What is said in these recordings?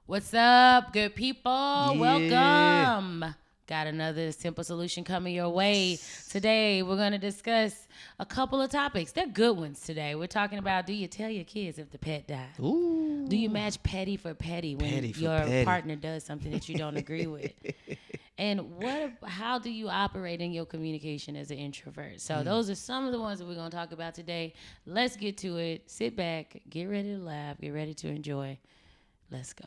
What's up, good people? Yeah. Welcome. Got another simple solution coming your way. Today, we're going to discuss a couple of topics. They're good ones today. We're talking about, do you tell your kids if the pet died? Ooh. Do you match petty for petty when your partner does something that you don't agree with? And how do you operate in your communication as an introvert? So those are some of the ones that we're going to talk about today. Let's get to it. Sit back, get ready to laugh, get ready to enjoy. Let's go.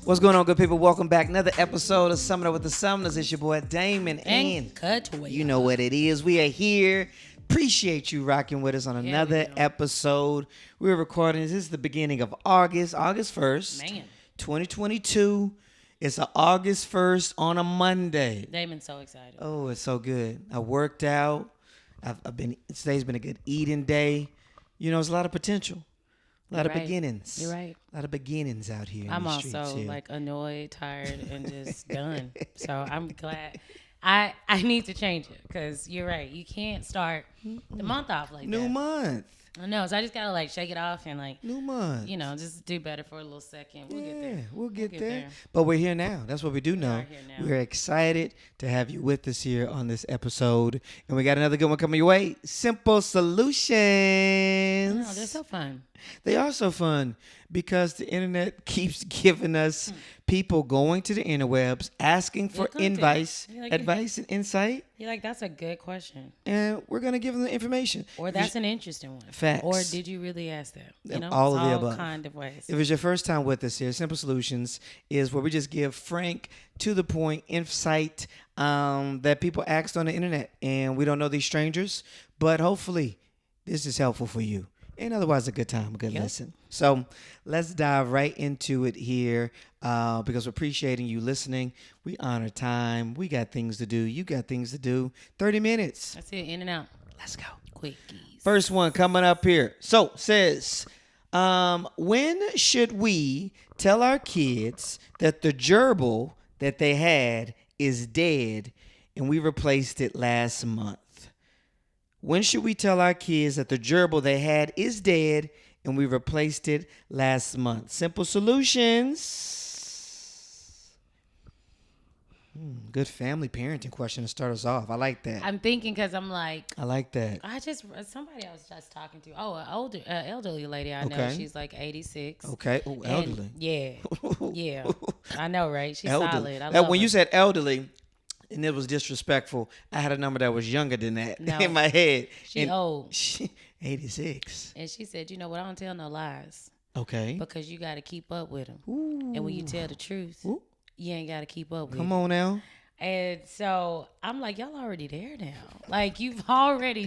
What's going on, good people? Welcome back. Another episode of Summoner with the Summoners. It's your boy Damon And Cutaway. You know what it is. We are here. Appreciate you rocking with us on another episode. We're recording. This is the beginning of August 1st, 2022. It's an August 1st on a Monday. Damon's so excited. Oh, it's so good. I worked out. Today's been a good eating day. You know, there's a lot of potential. A lot of beginnings. You're right. A lot of beginnings out here. I'm in the streets also here. annoyed, tired, and just done. So I'm glad. I need to change it because you're right. You can't start the month off like that. New month. I know. So I just gotta shake it off and New month. Just do better for a little second. We'll get there. We'll get there. But we're here now. That's what we do know. We're excited to have you with us here on this episode. And we got another good one coming your way. Simple Solutions. Oh, they're so fun. They are so fun because the internet keeps giving us people going to the interwebs, asking for advice and insight. You're like, that's a good question. And we're going to give them the information. Or that's an interesting one. Facts. Or did you really ask that? All of the above. All kind of ways. If it's your first time with us here, Simple Solutions is where we just give frank, to the point insight that people asked on the internet. And we don't know these strangers, but hopefully this is helpful for you. And otherwise, a good time, a good lesson. So let's dive right into it here because we're appreciating you listening. We honor time. We got things to do. You got things to do. 30 minutes. That's it. In and out. Let's go. Quickies. First one coming up here. So says, when should we tell our kids that the gerbil that they had is dead and we replaced it last month? When should we tell our kids that the gerbil they had is dead and we replaced it last month? Simple solutions. Good family parenting question to start us off. I like that. I'm thinking because I'm like. I like that. Somebody I was just talking to. Oh, an elderly lady I know. She's like 86. Okay. Oh, elderly. Yeah. Yeah. I know, right? She's elderly. solid. When you said elderly, and it was disrespectful, I had a number that was younger than that in my head. She old. 86. And she said, you know what? I don't tell no lies. Okay. Because you got to keep up with them. Ooh. And when you tell the truth, you ain't got to keep up with them. Come on now. And so I'm like, y'all already there now. Like, you've already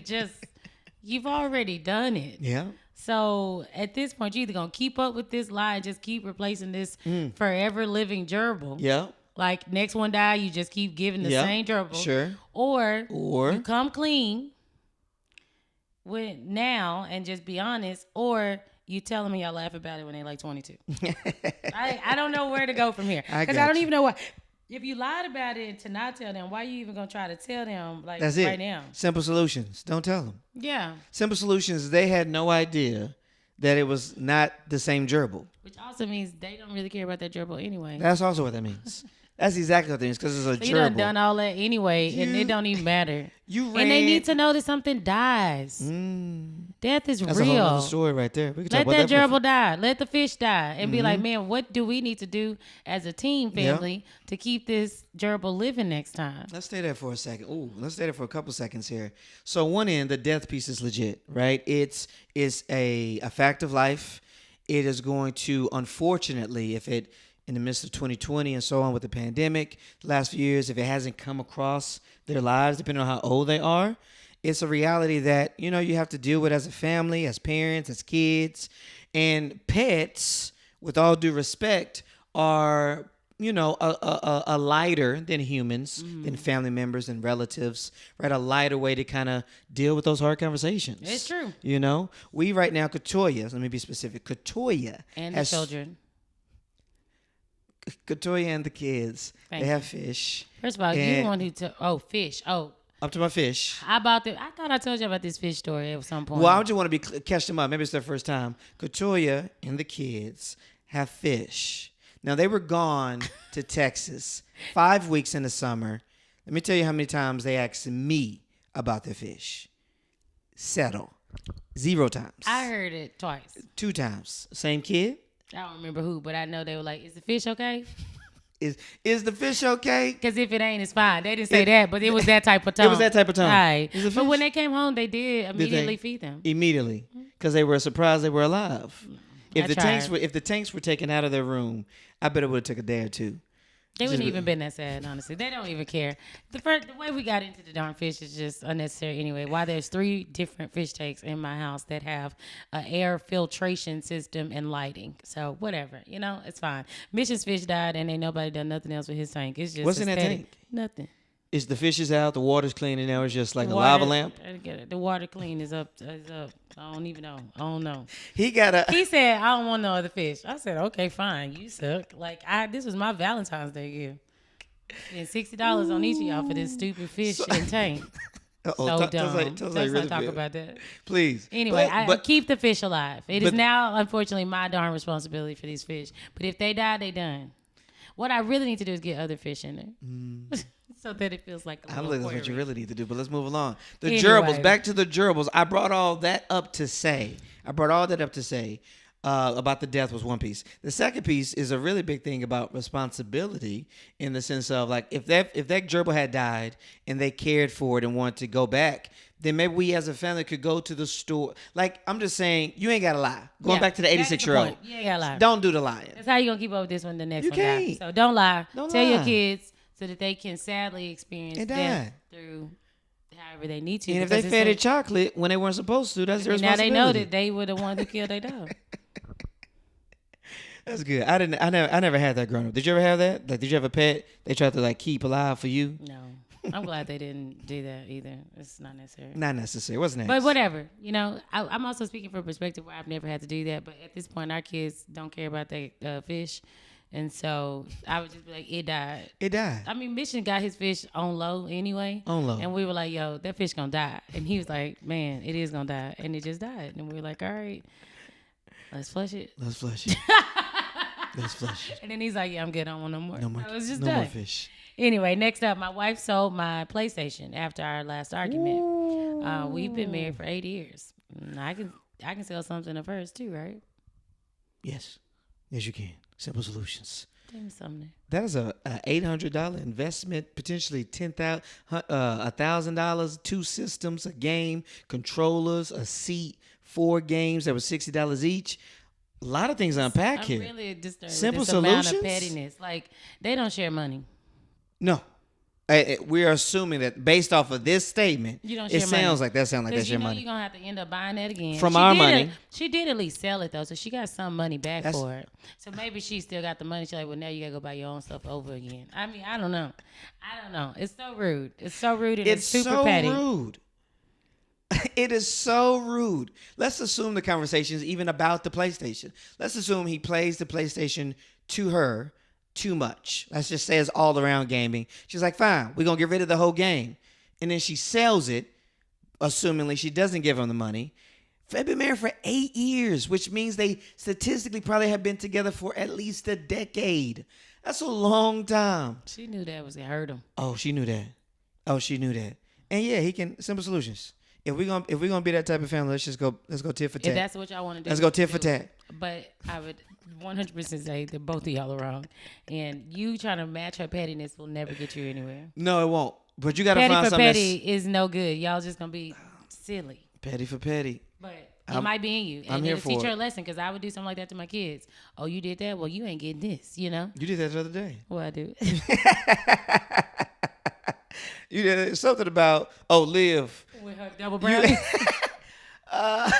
done it. Yeah. So at this point, you're either going to keep up with this lie and just keep replacing this forever living gerbil. Yeah. Like, next one die, you just keep giving the same gerbil. Sure. Or you come clean with now and just be honest, or you tell them and y'all laugh about it when they're like 22. I don't know where to go from here. Because I don't even know why. If you lied about it to not tell them, why are you even going to try to tell them That's it. right now? Simple solutions. Don't tell them. Yeah. Simple solutions. They had no idea that it was not the same gerbil. Which also means they don't really care about that gerbil anyway. That's also what that means. That's exactly what that means because it's a gerbil. You done all that anyway, and it don't even matter. And they need to know that something dies. Death is That's real. That's a whole other story right there. We can Let talk about that gerbil die. Let the fish die. And be like, man, what do we need to do as a team family to keep this gerbil living next time? Let's stay there for a second. Let's stay there for a couple seconds here. So one end, the death piece is legit, right? It's a fact of life. It is going to, unfortunately, if it in the midst of 2020 and so on with the pandemic, the last few years, if it hasn't come across their lives, depending on how old they are, it's a reality that, you have to deal with as a family, as parents, as kids. And pets, with all due respect, are, a lighter than humans, than family members and relatives, right? A lighter way to kind of deal with those hard conversations. It's true. We right now, Katoya, let me be specific, Katoya. And the children. Katoya and the kids, they have fish. First of all, you're the one who fish. Oh, Up to my fish. I thought I told you about this fish story at some point. Well, I just want to catch them up. Maybe it's their first time. Katoya and the kids have fish. Now, they were gone to Texas 5 weeks in the summer. Let me tell you how many times they asked me about their fish. Settle. 0 times. I heard it twice. 2 times. Same kid? I don't remember who, but I know they were like, is the fish okay? Is the fish okay? Because if it ain't, it's fine. They didn't say that, but it was that type of tone. It was that type of tone. Right. But when they came home, they did immediately feed them. Immediately. Because they were surprised they were alive. If the tanks were taken out of their room, I bet it would have took a day or two. They wouldn't even been that sad, honestly. They don't even care. The way we got into the darn fish is just unnecessary anyway. Why there's 3 different fish tanks in my house that have an air filtration system and lighting. So whatever, it's fine. Mission's fish died and ain't nobody done nothing else with his tank. It's just what's in that tank? Nothing. Is the fish is out, the water's clean, and now it's just like a lava lamp? I get it. The water clean is up. I don't even know. I don't know. He said, I don't want no other fish. I said, okay, fine. You suck. This was my Valentine's Day gift. And $60 on each of y'all for this stupid fish and tank. So dumb. Let's not talk about that. Please. Anyway, I keep the fish alive. It is now, unfortunately, my darn responsibility for these fish. But if they die, they done. What I really need to do is get other fish in there. So that it feels like a little I believe that's what you really need to do, but let's move along. Anyway. Gerbils, back to the gerbils. I brought all that up to say about the death was one piece. The second piece is a really big thing about responsibility in the sense of if that gerbil had died and they cared for it and wanted to go back, then maybe we as a family could go to the store. I'm just saying, you ain't got to lie. Going back to the 86-year-old. You ain't got to lie. Don't do the lying. That's how you going to keep up with this one the next you one. Can't. Guys. So don't lie. Tell your kids so that they can sadly experience death through however they need to. And if they fed it chocolate when they weren't supposed to, that's their responsibility. Now they know that they were the ones who killed their dog. That's good. I never had that growing up. Did you ever have that? Did you have a pet they tried to keep alive for you? No. I'm glad they didn't do that either. It's not necessary. Not necessary. What's next? But whatever. I'm also speaking from a perspective where I've never had to do that. But at this point, our kids don't care about their fish. And so I would just be like, it died. It died. I mean, Mission got his fish on low anyway. On low. And we were like, yo, that fish gonna die. And he was like, man, it is gonna die. And it just died. And we were like, all right, let's flush it. Let's flush it. Let's flush it. And then he's like, yeah, I'm good. I don't want no more. No more. So it was just no done. more fish. Anyway, next up, my wife sold my PlayStation after our last argument. We've been married for 8 years. I can sell something of hers too, right? Yes. Yes, you can. Simple Solutions. Tell me something. That is a $800 investment, potentially $1,000, 2 systems, a game, controllers, a seat, 4 games that were $60 each. A lot of things to unpack here. I'm really disturbed Simple with this Solutions? amount of pettiness. They don't share money. No. We are assuming that based off of this statement, it sounds like that share money. You're going to have to end up buying that again. From our money. She did at least sell it, though, so she got some money back for it. So maybe she still got the money. She's like, well, now you got to go buy your own stuff over again. I mean, I don't know. It's so rude. It's so rude and it's super petty. It's so rude. It is so rude. Let's assume the conversation is even about the PlayStation. Let's assume he plays the PlayStation to her too much. Let's just say it's all around gaming. She's like, fine, we're going to get rid of the whole game. And then she sells it, assumingly she doesn't give him the money. They've been married for 8 years, which means they statistically probably have been together for at least a decade. That's a long time. She knew that was going to hurt him. Oh, she knew that. And yeah, he can, Simple Solutions. If we're gonna be that type of family, let's go tit for tat. If that's what y'all want to do, let's go tit for tat. But I would 100% say that both of y'all are wrong, and you trying to match her pettiness will never get you anywhere. No, it won't. But you gotta find something. Petty is no good. Y'all just gonna be silly. Petty for petty. But it might be in you. And I'm here it'll for teach her it. a lesson because I would do something like that to my kids. Oh, you did that? Well, you ain't getting this. You did that the other day. Well, I do. You did something about Liv. With her double brownie. I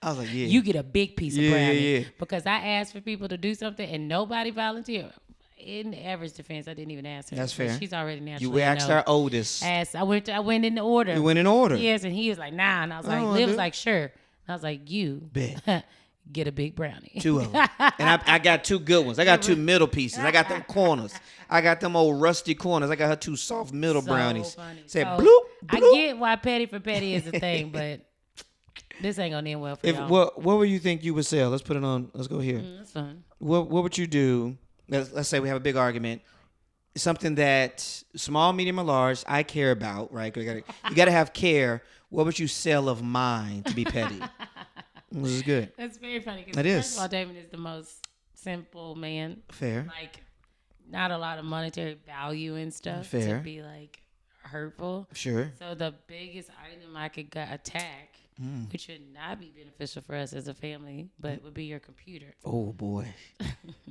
was like, yeah. You get a big piece of brownie. Yeah. Because I asked for people to do something and nobody volunteered. In average defense, I didn't even ask her. That's fair. She's already naturally. You asked our oldest. I went in the order. You went in order. Yes, and he was like, nah. And I was like, Liv was like, sure. And I was like, you. Bet. get a big brownie. 2 of them. And I got 2 good ones. I got 2 middle pieces. I got them corners. I got them old rusty corners. I got her 2 soft middle brownies. Funny. Said so, bloop, bloop. I get why petty for petty is a thing, but this ain't gonna end well for y'all. What would you think you would sell? Let's put it on. Let's go here. That's fine. What would you do? Let's say we have a big argument. Something that small, medium, or large I care about, right? You gotta have care. What would you sell of mine to be petty? This is good. That's very funny. It is. First of all, Damon is the most simple man. Fair. Like, not a lot of monetary value and stuff. Fair. To be like hurtful. Sure. So the biggest item I could attack, which would not be beneficial for us as a family, but would be your computer. Oh boy,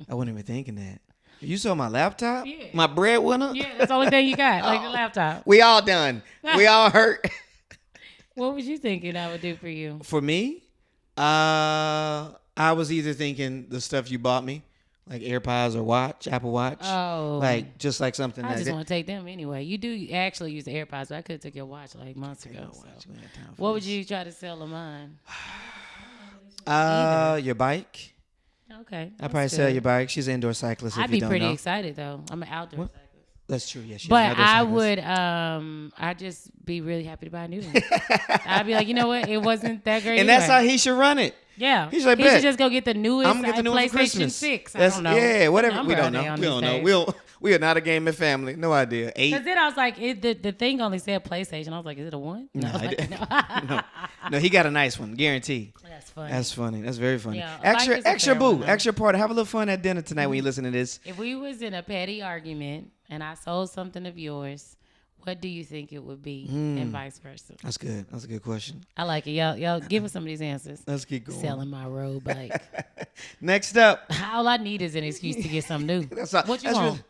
I wasn't even thinking that. You saw my laptop? Yeah. My breadwinner? Yeah, that's the only thing you got, like the laptop. We all done. We all hurt. What was you thinking I would do for you? For me, I was either thinking the stuff you bought me, like AirPods or Apple Watch. Oh. Like, just like something I like just that. want to take them anyway. You do actually use the AirPods, but I could have took your watch like months ago. Watch. We ain't got time for What would this. you try to sell of mine? Your bike. Okay. I'd probably sell your bike. She's an indoor cyclist. If I'd you be don't pretty know. excited though. I'm an outdoor cyclist. That's true. Yeah, she's an But outdoor I cyclist. would, I'd just be really happy to buy a new one. I'd be like, you know what? It wasn't that great. And that's how anyway. he should run it. Yeah. He's like, he bet. should just go get the newest I'm gonna get the new one for PlayStation Christmas. 6. I That's, don't know. yeah, whatever. What We don't number know. are they We on don't these know. days? We are not a gaming family. No idea. 8. Because then I was like, the thing only said PlayStation. I was like, is it a 1? No, I was like, no. No, he got a nice one, guarantee. That's funny. That's funny. That's very funny. Yeah, extra, bike is a extra fair boo, one, though. extra party. Have a little fun at dinner tonight when you listen to this. If we was in a petty argument and I sold something of yours, what do you think it would be, and vice versa? That's good. That's a good question. I like it. Y'all give us some of these answers. Let's keep going. Selling my road bike. Next up. All I need is an excuse to get something new. That's all, What you that's want? Really,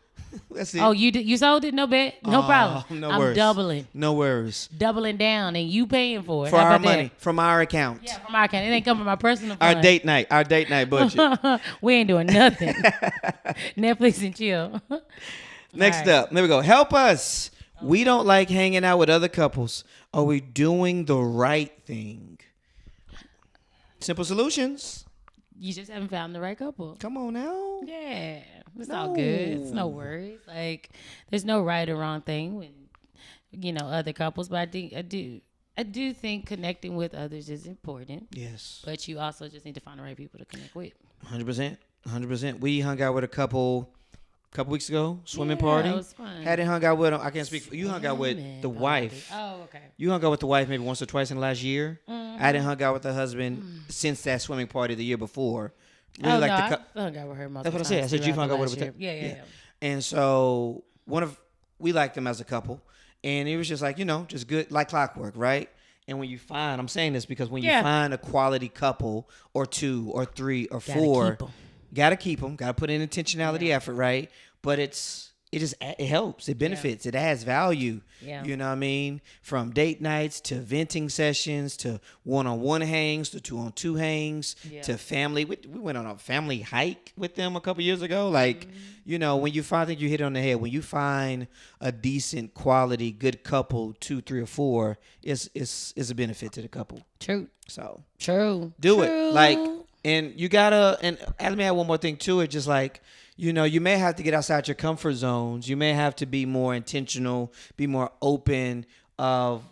that's it. Oh, you sold it? No bet. No problem. No I'm worries. doubling. No worries. Doubling down, and you paying for it. For How our about money, that? from our account. Yeah, from our account. It ain't coming from my personal Our fund. date night budget. We ain't doing nothing. Netflix and chill. Next up, there we go. Help us. We don't like hanging out with other couples. Are we doing the right thing? Simple solutions. You just haven't found the right couple. Come on now. Yeah, it's all good. It's no worries. Like, there's no right or wrong thing with, other couples. But I do think connecting with others is important. Yes. But you also just need to find the right people to connect with. 100%. 100%. We hung out with a couple weeks ago, swimming party. It was fun. Hadn't hung out with them. I can't speak for you. Hung out with the wife. Oh, okay. You hung out with the wife maybe once or twice in the last year. I hadn't hung out with the husband since that swimming party the year before. Really I the hung out with her multiple That's what I said. I times said you throughout hung out the with last her. year. Yeah. And so we liked them as a couple, and it was just like just good like clockwork, right? And when you find, I'm saying this because when you find a quality couple or 2 or 3 or 4, gotta keep them, gotta put in intentionality effort, right? But it helps, it benefits, it adds value. Yeah. You know what I mean? From date nights to venting sessions to 1-on-1 hangs to 2-on-2 hangs to family. We went on a family hike with them a couple years ago. Like, when you find, I think you hit it on the head. When you find a decent quality, good couple, 2, 3, or 4, it's a benefit to the couple. True. So True. do it. Like, and you gotta, and let me add one more thing to it. Just like, you may have to get outside your comfort zones. You may have to be more intentional, be more open of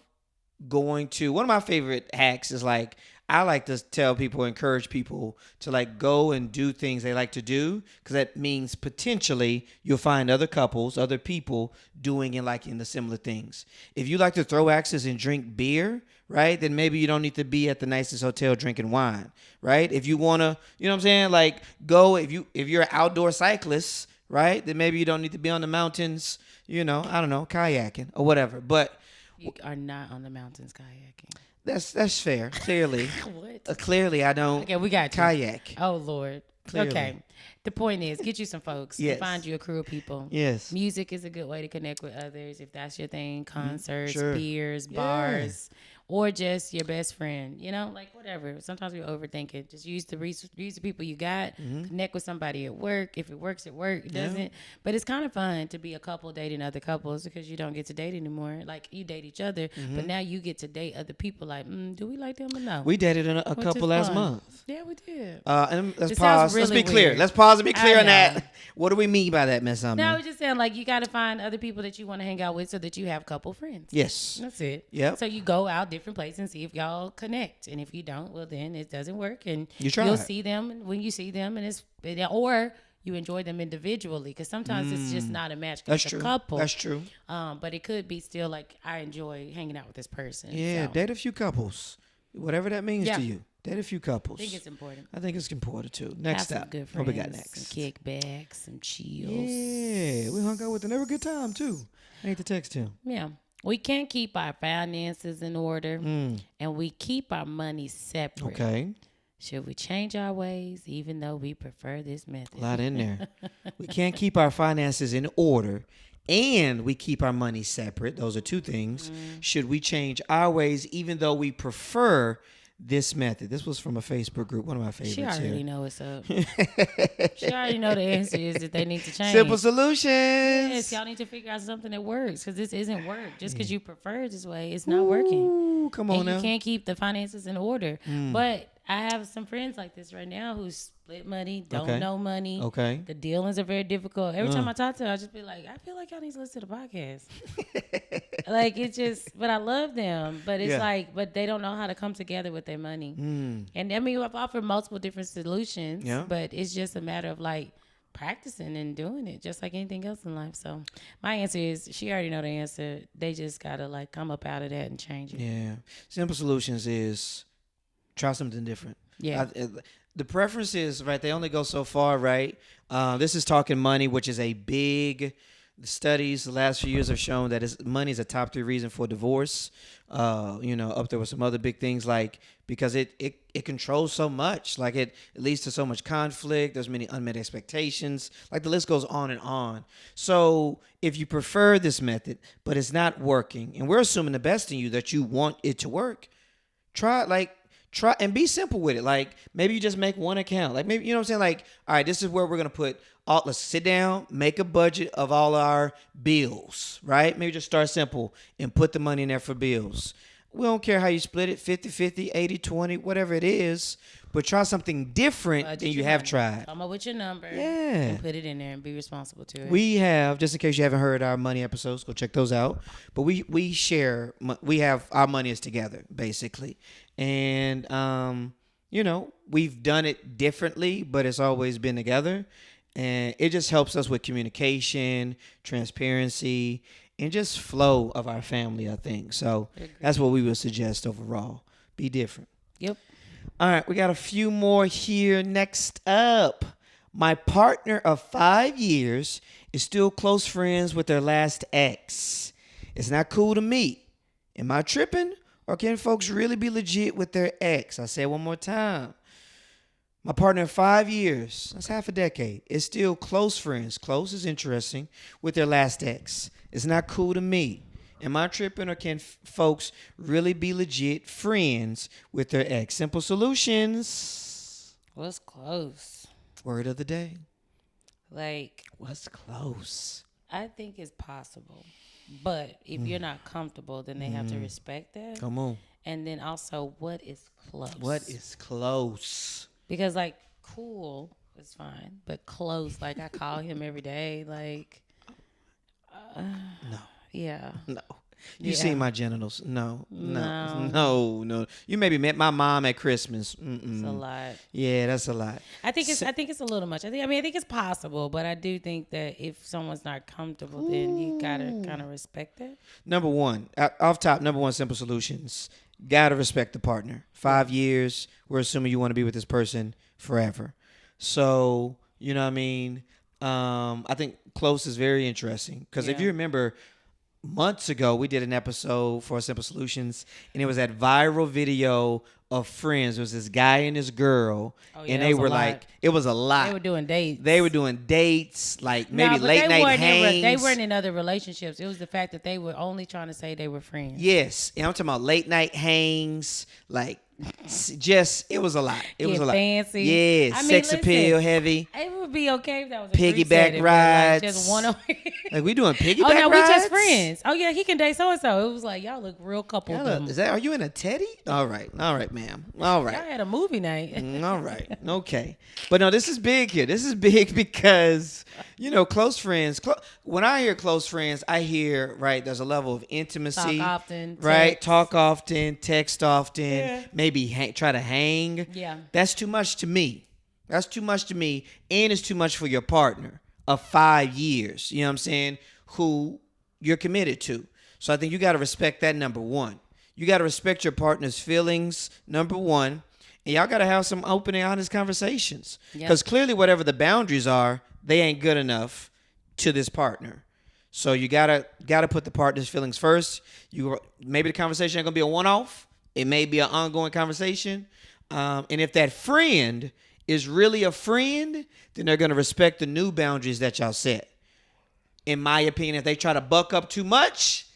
going to. One of my favorite hacks is like, I like to tell people, encourage people to like go and do things they like to do, because that means potentially you'll find other couples, other people doing and liking the similar things. If you like to throw axes and drink beer, right, then maybe you don't need to be at the nicest hotel drinking wine, right? If you want to, you know what I'm saying, like go, if you're an outdoor cyclist, right, then maybe you don't need to be on the mountains, I don't know, kayaking or whatever. But You are not on the mountains kayaking. That's fair. Clearly. What? Clearly, I don't. Okay, we got you. Kayak. Oh, Lord. Clearly. Okay. The point is, get you some folks. Yes. Find you a crew of people. Yes. Music is a good way to connect with others if that's your thing. Concerts, Sure. beers, Yeah. bars, or just your best friend, like whatever. Sometimes we overthink it. Just use the people you got, connect with somebody at work. If it works at work, it doesn't. But it's kind of fun to be a couple dating other couples because you don't get to date anymore. Like you date each other, but now you get to date other people. Like, do we like them or no? We dated a couple last month. Yeah, we did. And let's pause. Let's be clear. Let's pause and be clear on that. What do we mean by that, Miss Sumner? No, I was just saying, like, you got to find other people that you want to hang out with so that you have couple friends. Yes. That's it. Yep. So you go out different places and see if y'all connect. And if you don't, well, then it doesn't work. And you'll see them when you see them, or you enjoy them individually, because sometimes it's just not a match. That's true. True. A couple. That's true. But it could be still like, I enjoy hanging out with this person. Yeah, so. date a few couples. Whatever that means to you. Date a few couples. I think it's important. I think it's important too. Next up. Good friends, what we got next? Some kickbacks, some chills. Yeah, we hung out with them. They were a good time too. I need to text him. Yeah. We can't keep our finances in order, and we keep our money separate. Okay. Should we change our ways, even though we prefer this method? A lot in there. We can't keep our finances in order, and we keep our money separate. Those are two things. Should we change our ways, even though we prefer this method? This was from a Facebook group, one of my favorites. She already know what's up. She already know the answer is that they need to change. Simple solutions. Yes, y'all need to figure out something that works, because this isn't work. Just because you prefer it this way, it's not working. Come on and now. You can't keep the finances in order. But I have some friends like this right now who split money, don't know money. Okay. The dealings are very difficult. Every time I talk to her, I just be like, I feel like y'all need to listen to the podcast. Like, it's just, but I love them. But it's like, but they don't know how to come together with their money. And I mean, I've offered multiple different solutions, but it's just a matter of like practicing and doing it, just like anything else in life. So my answer is, she already know the answer. They just got to like come up out of that and change it. Yeah. Simple solutions is try something different. Yeah. The preference is, right, they only go so far, right? This is talking money, which is a big, the studies the last few years have shown that money is a top 3 reason for divorce. Up there with some other big things, like, because it controls so much. Like it leads to so much conflict. There's many unmet expectations. Like the list goes on and on. So if you prefer this method, but it's not working, and we're assuming the best in you, that you want it to work, try and be simple with it. Like maybe you just make one account. Like maybe, you know what I'm saying? Like, all right, this is where we're going to put let's sit down, make a budget of all our bills, right? Maybe just start simple and put the money in there for bills. We don't care how you split it, 50-50, 80-20, whatever it is, but try something different than you have tried. Come up with your number and put it in there and be responsible to it. We have, just in case you haven't heard our money episodes, go check those out. But we share, we have, our money is together, basically. And, we've done it differently, but it's always been together. And it just helps us with communication, transparency, and just flow of our family, I think. So that's what we would suggest overall. Be different. Yep. All right, we got a few more here. Next up, my partner of 5 years is still close friends with their last ex. It's not cool to me. Am I tripping, or can folks really be legit with their ex? I say it one more time. My partner of 5 years, that's half a decade, is still close friends, close is interesting, with their last ex. It's not cool to me. Am I tripping, or can folks really be legit friends with their ex? Simple solutions. What's close? Word of the day. Like, what's close? I think it's possible. But if you're not comfortable, then they have to respect that. Come on. And then also, what is close? What is close? Because, like, cool is fine, but close, like, I call him every day, like, no. Yeah. No. You seen my genitals? No. You maybe met my mom at Christmas. It's a lot. Yeah, that's a lot. I think it's a little much. I think it's possible, but I do think that if someone's not comfortable, then you gotta kind of respect that. Number one simple solutions. Gotta respect the partner. 5 years. We're assuming you want to be with this person forever. So, you know what I mean? I think close is very interesting, because if you remember, months ago, we did an episode for Simple Solutions, and it was that viral video of Friends. It was this guy and this girl, and they were like, it was a lot. They were doing dates. Like maybe late night hangs. They weren't in other relationships. It was the fact that they were only trying to say they were friends. Yes, and I'm talking about late night hangs, like. Just it was a lot. It was a lot. Fancy. Yeah, sex appeal heavy. It would be okay if that was a piggyback rides. Like just one. Like we doing piggyback rides. Oh no, we just friends. Oh yeah, he can date so and so. It was like y'all look real couple. Are you in a teddy? All right, ma'am. All right. Y'all had a movie night. All right, okay. But no, this is big here. This is big because close friends. When I hear close friends, I hear there's a level of intimacy. Talk often. Right. Text. Talk often. Text often. Yeah. Maybe try to hang. Yeah. That's too much to me. That's too much to me. And it's too much for your partner of 5 years. You know what I'm saying? Who you're committed to. So I think you got to respect that, number one. You got to respect your partner's feelings, number one. And y'all got to have some open and honest conversations. Because clearly whatever the boundaries are, they ain't good enough to this partner. So you gotta put the partner's feelings first. Maybe the conversation ain't gonna be a one-off. It may be an ongoing conversation. And if that friend is really a friend, then they're gonna respect the new boundaries that y'all set. In my opinion, if they try to buck up too much,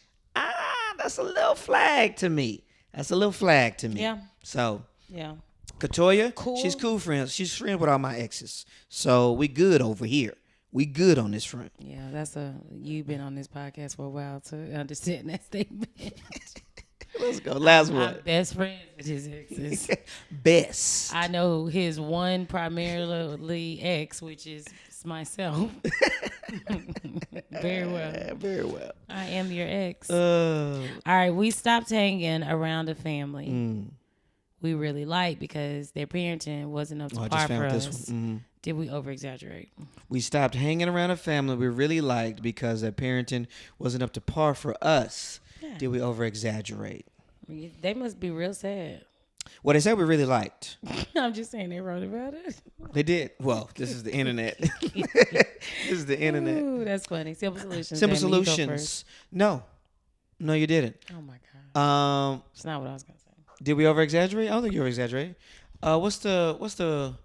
that's a little flag to me. Yeah. So yeah. Katoya, cool. She's cool friends. She's friends with all my exes. So we good over here. We good on this front. Yeah, you've been on this podcast for a while to understand that statement. Let's go. Last one. I'm best friends with his exes. Best. I know his one primarily ex, which is myself. Very well. Very well. I am your ex. All right, we stopped hanging around a family we really liked because their parenting wasn't up to par for us. Did we over exaggerate? We stopped hanging around a family we really liked because their parenting wasn't up to par for us. Yeah. Did we over exaggerate? They must be real sad. Well, they said we really liked. I'm just saying they wrote about it. They did. Well, this is the internet. This is the internet. Ooh, that's funny. Simple Solutions. Simple Solutions. No, you didn't. Oh my God. It's not what I was gonna say. Did we over exaggerate? I don't think you over exaggerated. What's the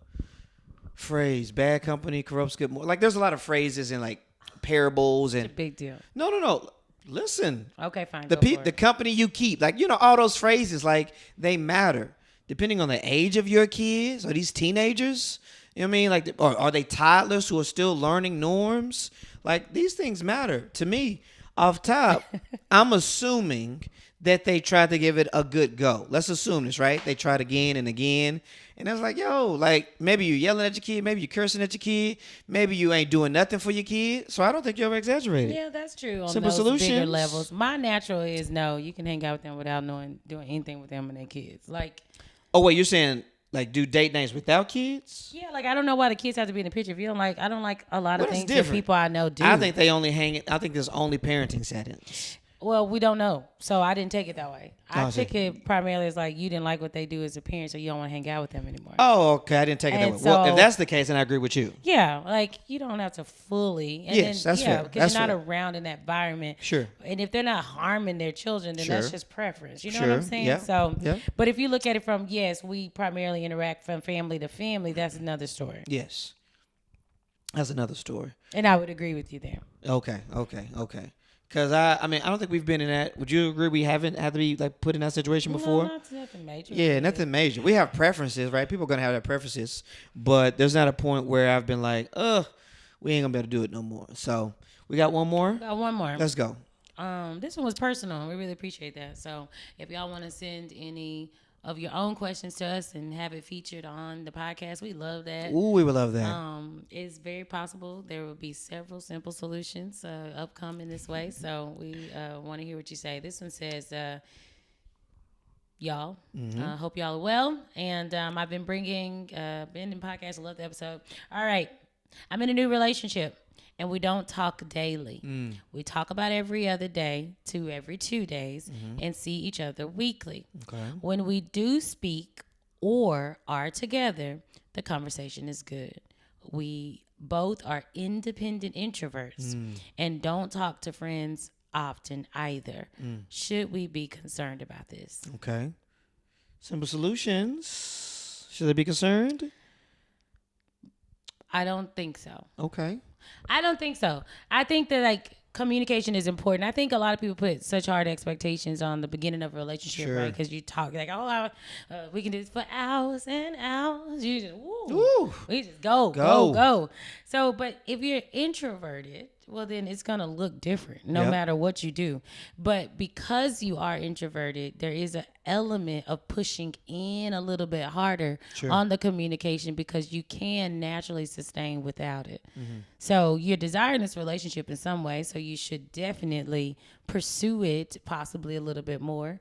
phrase? Bad company corrupts good more. Like there's a lot of phrases and like parables and it's a big deal. No. Listen. Okay, fine. The company you keep, like all those phrases, like they matter depending on the age of your kids. Are these teenagers? You know what I mean? Like, or are they toddlers who are still learning norms? Like these things matter to me. Off top, I'm assuming that they tried to give it a good go. Let's assume this, right? They tried again and again. And I was like, like maybe you yelling at your kid, maybe you cursing at your kid, maybe you ain't doing nothing for your kid. So I don't think you're over exaggerating. Yeah, that's true. On Simple those Solutions. bigger levels. My natural is no, you can hang out with them without doing anything with them and their kids. Like, oh wait, you're saying like do date nights without kids? Yeah, like I don't know why the kids have to be in the picture. If you don't like, I don't like a lot of things that people I know do. I think they only I think there's only parenting settings. Well, we don't know. So I didn't take it that way. I took it primarily as like you didn't like what they do as a parent, so you don't want to hang out with them anymore. Oh, okay. I didn't take it that way. Well, if that's the case, then I agree with you. Yeah, like you don't have to fully. And yes, that's fair. Because you're not around in that environment. Sure. And if they're not harming their children, then that's just preference. You know what I'm saying? Yeah. So, but if you look at it from, yes, we primarily interact from family to family, that's another story. Yes. That's another story. And I would agree with you there. Okay. Because I don't think we've been in that. Would you agree we haven't had to be like put in that situation before? No, nothing major. Yeah, nothing major. We have preferences, right? People are gonna have their preferences, but there's not a point where I've been like, we ain't gonna be able to do it no more. So we got one more. Got one more. Let's go. This one was personal. We really appreciate that. So if y'all want to send any of your own questions to us and have it featured on the podcast, we love that. Ooh, we would love that. It's very possible there will be several Simple Solutions upcoming this way. So we want to hear what you say. This one says, y'all, hope y'all are well. And I've been been in podcasts. I love the episode. All right. I'm in a new relationship. And we don't talk daily. We talk about every other day to every 2 days and see each other weekly. Okay. When we do speak or are together, the conversation is good. We both are independent introverts and don't talk to friends often either. Should we be concerned about this? Okay. Simple solutions. Should they be concerned? I don't think so. Okay. I don't think so. I think that like communication is important. I think a lot of people put such hard expectations on the beginning of a relationship, right? Because you talk like, oh, we can do this for hours and hours. You just, we just go. So, but if you're introverted, well, then it's going to look different no matter what you do. But because you are introverted, there is an element of pushing in a little bit harder on the communication because you can naturally sustain without it. So you're desiring this relationship in some way, so you should definitely pursue it possibly a little bit more.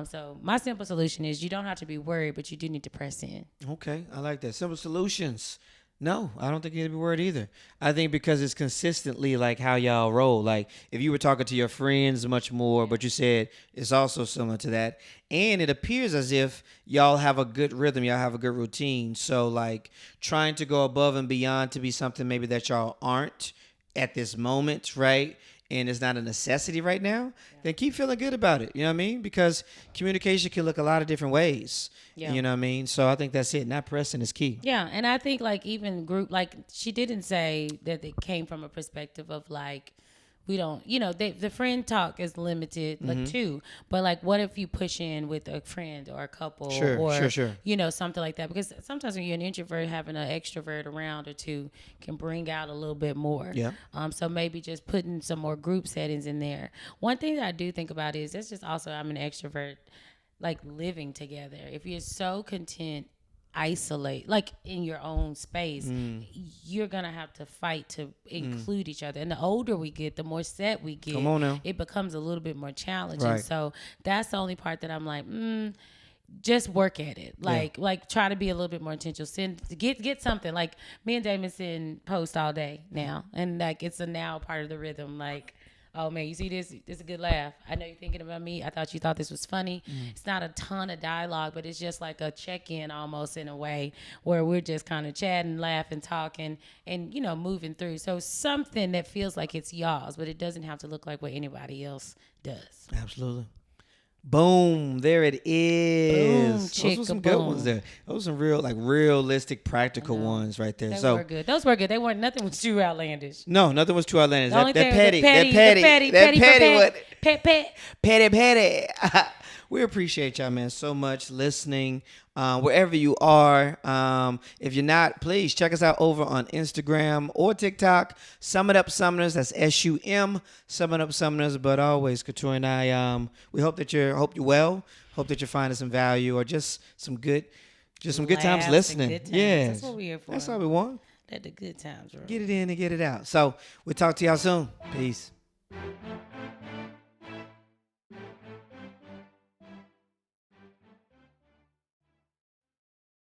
So my simple solution is you don't have to be worried, but you do need to press in. Okay, I like that. Simple solutions. No, I don't think you need to be worried either. I think because it's consistently like how y'all roll. Like if you were talking to your friends much more, but you said it's also similar to that. And it appears as if y'all have a good rhythm. Y'all have a good routine. So like trying to go above and beyond to be something maybe that y'all aren't at this moment, right? And it's not a necessity right now, then keep feeling good about it. You know what I mean? Because communication can look a lot of different ways. Yeah. You know what I mean? So I think that's it. Not pressing is key. Yeah. And I think like even group, like she didn't say that it came from a perspective of like, we don't, the friend talk is limited, like too. But like, what if you push in with a friend or a couple or, something like that? Because sometimes when you're an introvert, having an extrovert around or two can bring out a little bit more. Yeah. So maybe just putting some more group settings in there. One thing that I do think about is that's just also, I'm an extrovert, like living together. If you're so content isolate like in your own space, you're gonna have to fight to include each other, and the older we get, the more set we get. Come on now. It becomes a little bit more challenging, right. So that's the only part that I'm like just work at it, like try to be a little bit more intentional. Get something. Like me and Damon send post all day now, and like it's a now part of the rhythm. Like, oh man, you see this? This is a good laugh. I know you're thinking about me. I thought you thought this was funny. It's not a ton of dialogue, but it's just like a check-in almost in a way where we're just kind of chatting, laughing, talking, and moving through. So something that feels like it's y'all's, but it doesn't have to look like what anybody else does. Absolutely. Boom, there it is. Boom, those were some good ones there. Those are some realistic, practical ones right there. Those were good. Those were good. They weren't, nothing was too outlandish. No, nothing was too outlandish. Petty. We appreciate y'all, man, so much listening. Wherever you are, if you're not, please check us out over on Instagram or TikTok. Sum It Up Summoners. That's SUM. Sum It Up Summoners. But always, Couture and I, we hope you're well. Hope that you're finding some value or just some good times listening. Good times. Yeah, that's what we're here for. That's all we want. Let the good times roll. Get it in and get it out. So we'll talk to y'all soon. Peace.